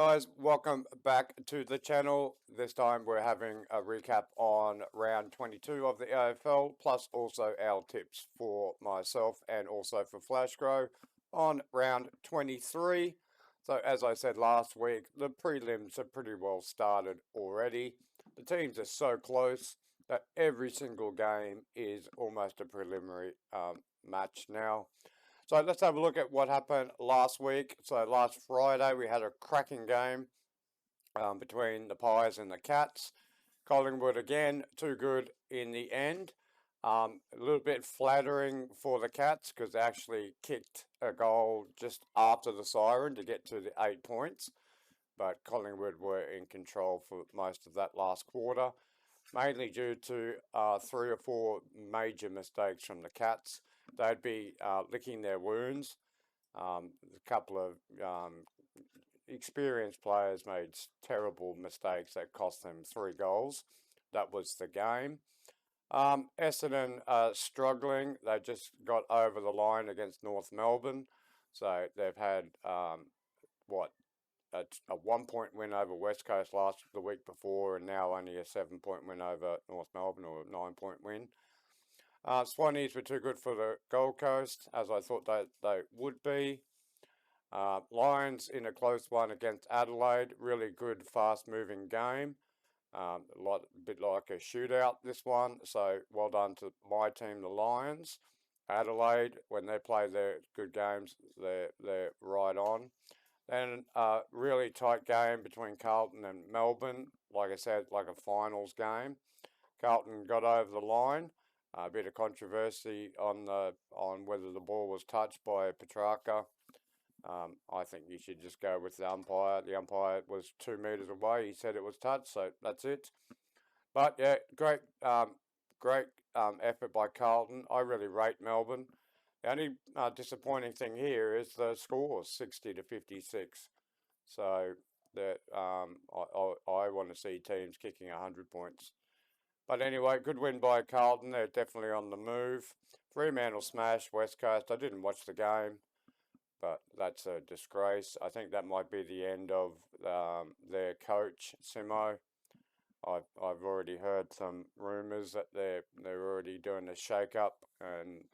Guys, welcome back to the channel. This time we're having a recap on round 22 of the AFL, plus also our tips for myself and also for Flashgrow on round 23. So as I said last week, the prelims are pretty well started already. The teams are so close that every single game is almost a preliminary match now. So let's have a look at what happened last week. So last Friday we had a cracking game between the Pies and the Cats. Collingwood again, too good in the end. A little bit flattering for the Cats because they actually kicked a goal just after the siren to get to the 8 points. But Collingwood were in control for most of that last quarter, mainly due to 3 or 4 major mistakes from the Cats. They'd be licking their wounds. A couple of experienced players made terrible mistakes that cost them 3 goals. That was the game. Essendon struggling. They just got over the line against North Melbourne. So they've had, a 1-point win over West Coast the week before, and now only a 7-point win over North Melbourne, or a 9-point win. Swannies were too good for the Gold Coast, as I thought they would be. Lions in a close one against Adelaide. Really good, fast-moving game. A bit like a shootout, this one. So well done to my team, the Lions. Adelaide, when they play their good games, they're right on. Then a really tight game between Carlton and Melbourne. Like I said, like a finals game. Carlton got over the line. A bit of controversy on whether the ball was touched by Petrarca. I think you should just go with the umpire. The umpire was 2 metres away. He said it was touched, so that's it. But yeah, great effort by Carlton. I really rate Melbourne. The only disappointing thing here is the score, 60 to 56. So that I want to see teams kicking 100 points. But anyway, good win by Carlton. They're definitely on the move. Fremantle smash West Coast. I didn't watch the game, but that's a disgrace. I think that might be the end of their coach, Simo. I've already heard some rumours that they're already doing a shake-up, and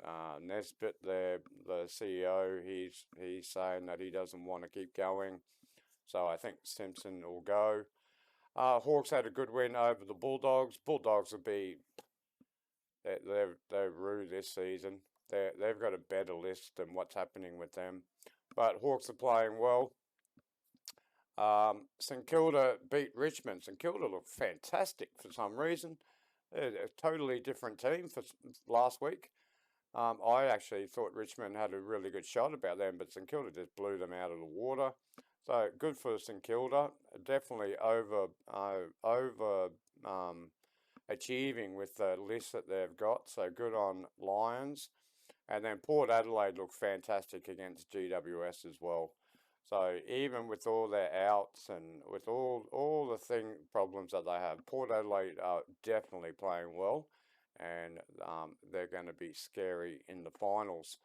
Nesbitt, the CEO, he's saying that he doesn't want to keep going. So I think Simpson will go. Hawks had a good win over the Bulldogs. Bulldogs will be they're rude this season. They've got a better list than what's happening with them. But Hawks are playing well. St Kilda beat Richmond. St Kilda looked fantastic for some reason. They're a totally different team for last week. I actually thought Richmond had a really good shot about them, but St Kilda just blew them out of the water. So good for St Kilda. Definitely over achieving with the list that they've got. So good on Lions. And then Port Adelaide looked fantastic against GWS as well. So even with all their outs and with all the problems that they have, Port Adelaide are definitely playing well, and they're going to be scary in the finals.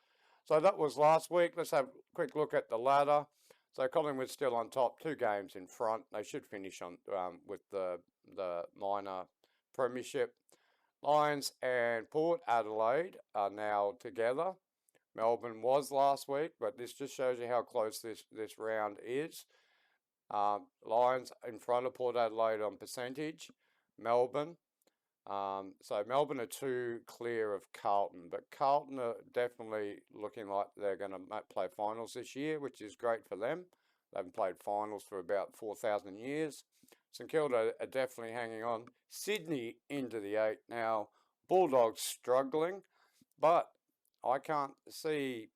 So that was last week. Let's have a quick look at the ladder. So Collingwood's still on top, 2 games in front. They should finish on with the minor premiership. Lions and Port Adelaide are now together. Melbourne was last week, but this just shows you how close this round is. Lions in front of Port Adelaide on percentage. Melbourne. So Melbourne are 2 clear of Carlton, but Carlton are definitely looking like they're going to play finals this year, which is great for them. They haven't played finals for about 4,000 years. St Kilda are definitely hanging on. Sydney into the 8 now. Bulldogs struggling, but I can't see.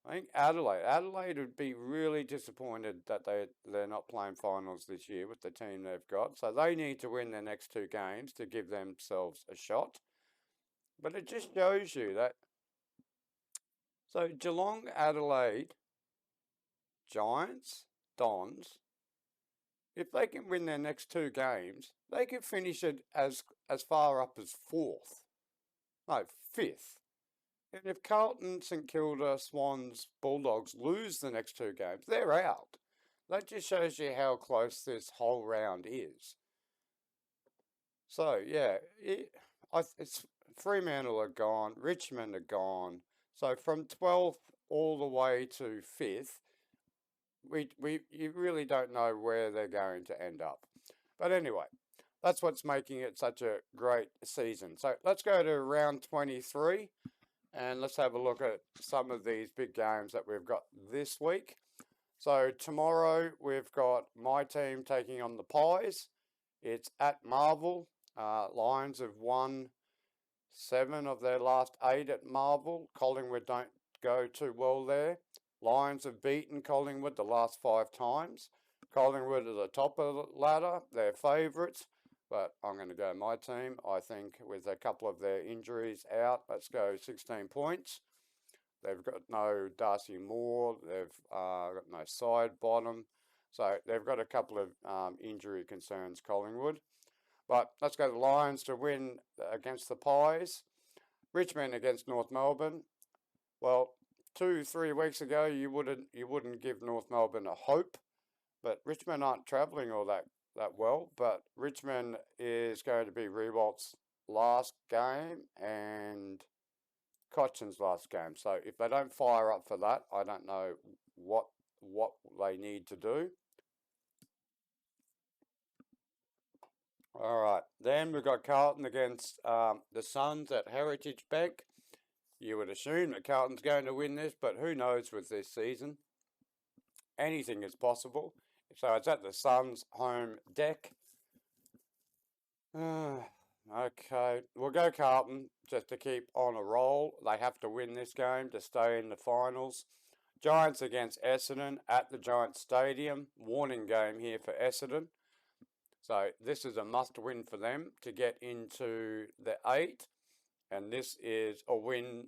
I think Adelaide would be really disappointed that they're not playing finals this year with the team they've got. So they need to win their next 2 games to give themselves a shot. But it just shows you that. So Geelong, Adelaide, Giants, Dons, if they can win their next 2 games, they could finish it as far up as 4th. No, 5th. And if Carlton, St Kilda, Swans, Bulldogs lose the next 2 games, they're out. that just shows you how close this whole round is. So, yeah, it's Fremantle are gone, Richmond are gone. So from 12th all the way to 5th, you really don't know where they're going to end up. But anyway, that's what's making it such a great season. So let's go to round 23 and let's have a look at some of these big games that we've got this week. So tomorrow we've got my team taking on the Pies. It's at Marvel. Lions have won 7 of their last 8 at Marvel. Collingwood don't go too well there. Lions have beaten Collingwood the last 5 times. Collingwood are the top of the ladder. They're favourites. But I'm going to go my team. I think with a couple of their injuries out, let's go 16 points. They've got no Darcy Moore. They've got no side bottom. So they've got a couple of injury concerns, Collingwood. But let's go the Lions to win against the Pies. Richmond against North Melbourne. Well, 2-3 weeks ago, you wouldn't give North Melbourne a hope, but Richmond aren't travelling all that well. But Richmond is going to be Rewalt's last game and Cochin's last game. So if they don't fire up for that, I don't know what they need to do. All right, then we've got Carlton against the Suns at Heritage Bank. You would assume that Carlton's going to win this, but who knows with this season? Anything is possible. So it's at the Suns' home deck. Okay, we'll go Carlton just to keep on a roll. They have to win this game to stay in the finals. Giants against Essendon at the Giants Stadium. Warning game here for Essendon. So this is a must-win for them to get into the 8. And this is a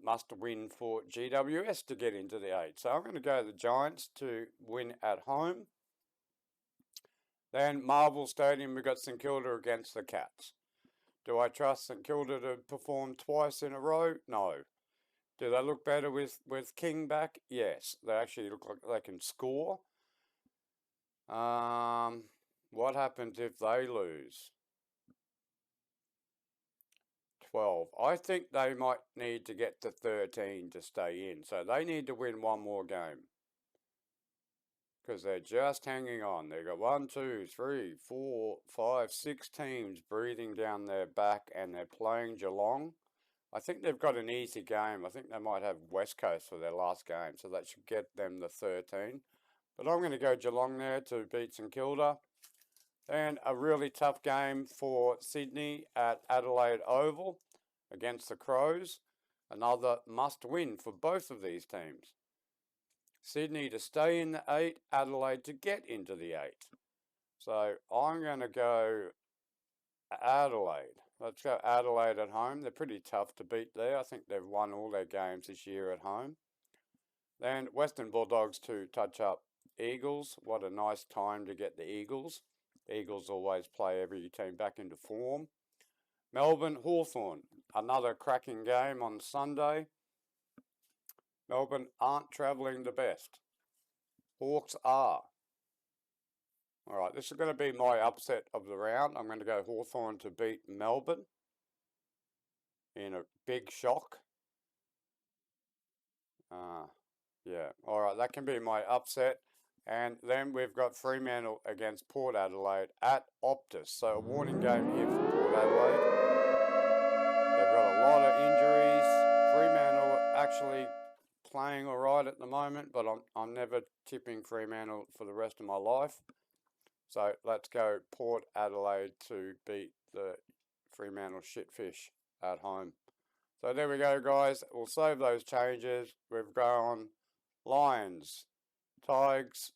must-win for GWS to get into the 8. So I'm going to go the Giants to win at home. Then Marvel Stadium, we've got St Kilda against the Cats. Do I trust St Kilda to perform twice in a row? No. Do they look better with King back? Yes. They actually look like they can score. What happens if they lose? 12. I think they might need to get to 13 to stay in. So they need to win one more game. Because they're just hanging on. They've got 1, 2, 3, 4, 5, 6 teams breathing down their back and they're playing Geelong. I think they've got an easy game. I think they might have West Coast for their last game. So that should get them the 13. But I'm going to go Geelong there to beat St Kilda. Then a really tough game for Sydney at Adelaide Oval against the Crows. Another must-win for both of these teams. Sydney to stay in the 8, Adelaide to get into the 8. So I'm going to go Adelaide. Let's go Adelaide at home. They're pretty tough to beat there. I think they've won all their games this year at home. Then Western Bulldogs to touch up Eagles. What a nice time to get the Eagles. Eagles always play every team back into form. Melbourne Hawthorn, another cracking game on Sunday. Melbourne aren't travelling the best. Hawks are. All right, this is going to be my upset of the round. I'm going to go Hawthorn to beat Melbourne in a big shock. Yeah, all right, that can be my upset. And then we've got Fremantle against Port Adelaide at Optus. So a warning game here for Port Adelaide. They've got a lot of injuries. Fremantle actually playing all right at the moment, but I'm never tipping Fremantle for the rest of my life. So let's go Port Adelaide to beat the Fremantle Shitfish at home. So there we go, guys. We'll save those changes. We've gone Lions, Tigers,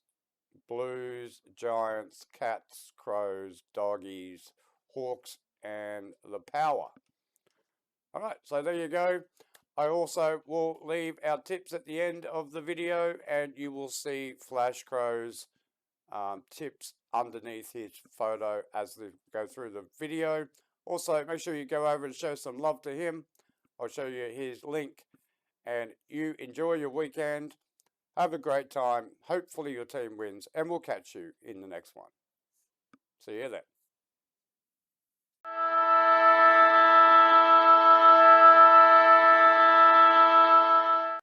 Blues, Giants, Cats, Crows, Doggies, Hawks, and the Power. All right, so there you go. I also will leave our tips at the end of the video, and you will see Flash Crow's tips underneath his photo as they go through the video. Also, make sure you go over and show some love to him. I'll show you his link, and you enjoy your weekend. Have a great time. Hopefully your team wins, and we'll catch you in the next one. See you then.